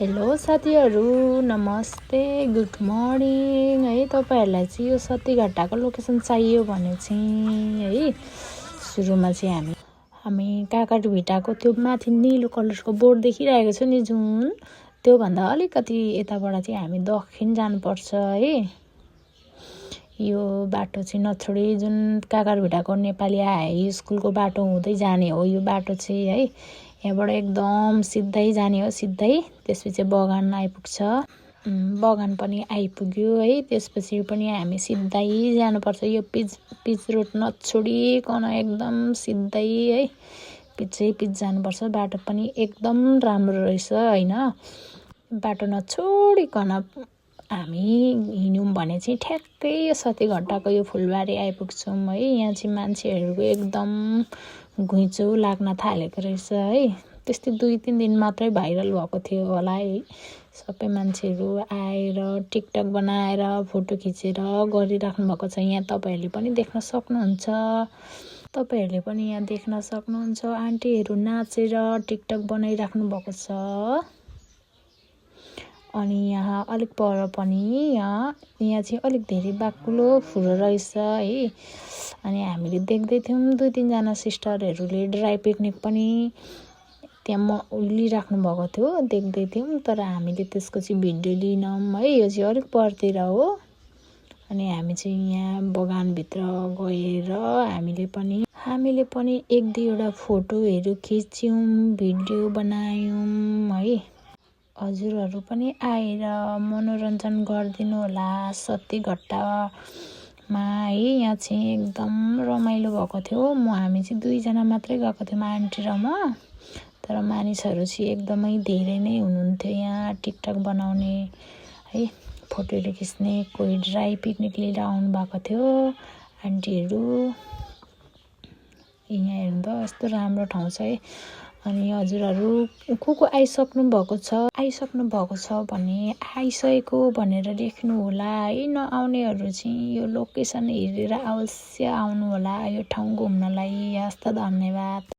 Hello साथीहरू, नमस्ते, good morning है। तपाईँहरूलाई चाहिँ यो सतीघट्टाको लोकेसन चाहियो भने चाहिँ है सुरुमा चाहिँ हामी काकाडभिटाको त्यो माथि निलो कलरको बोर्ड देखिरहेको छ नि जुन, त्योभन्दा अलिकति यताबाट चाहिँ हामी दक्षिण जानुपर्छ है। यो बाटो चाहिँ नछोडी जुन काकाडभिटाको नेपाली हाई स्कुलको बाटो हुँदै जाने हो यो बाटो चाहिँ है। यहाँबाट एकदम सिधै जाने हो, सिधै त्यसपछि बगान आइपुग्छ। बगान पनि आइपुग्यो है। त्यसपछि पनि हामी सिधै जानुपर्छ। यो पिच रोड नछोडिकन एकदम सिधै है पिच जानुपर्छ। बाटो पनि एकदम राम्रो रहेछ हैन। बाटो नछोडिकन हामी हिँड्यौँ भने चाहिँ ठ्याक्कै यो सतीघट्टाको यो फुलबारी आइपुग्छौँ है। यहाँ चाहिँ मान्छेहरूको एकदम घुइँचो लाग्न थालेको रहेछ है। त्यस्तै 2-3 दिन मात्रै भाइरल भएको थियो होला है। सबै मान्छेहरू आएर टिकटक बनाएर फोटो खिचेर गरिराख्नु भएको छ। यहाँ तपाईँहरूले पनि देख्न सक्नुहुन्छ। आन्टीहरू नाचेर टिकटक बनाइराख्नु भएको छ। अनि यहाँ अलिक पर पनि यहाँ चाहिँ अलिक धेरै बाक्लो फुल रहेछ है। अनि हामीले देख्दै थियौँ 2-3 जना सिस्टरहरूले ड्राई पिकनिक पनि त्यहाँ लिइराख्नु भएको थियो, देख्दै थियौँ। तर हामीले त्यसको चाहिँ भिडियो लिनौँ है। यो चाहिँ अलिक परतिर हो। अनि हामी चाहिँ यहाँ बगानभित्र गएर हामीले पनि 1-2 फोटोहरू खिच्यौँ, भिडियो बनायौँ है। हजुरहरू पनि आएर मनोरञ्जन गरिदिनु होला सतीघट्टामा है। यहाँ चाहिँ एकदम रमाइलो भएको थियो। हामी चाहिँ 2 जना मात्रै गएको थियौँ, आन्टी र म। तर मानिसहरू चाहिँ एकदमै धेरै नै हुनुहुन्थ्यो यहाँ टिकटक बनाउने है, फोटोहरू खिच्ने। कोही ड्राई पिकनिक लिएर आउनु भएको थियो आन्टीहरू। यहाँ हेर्दा यस्तो राम्रो ठाउँ छ है। अनि हजुरहरू को आइसक्नु भएको छ भने आइसकेको भनेर लेख्नु होला है। नआउनेहरू चाहिँ यो लोकेसन हेरेर अवश्य आउनु होला यो ठाउँ घुम्नलाई। हस्त धन्यवाद।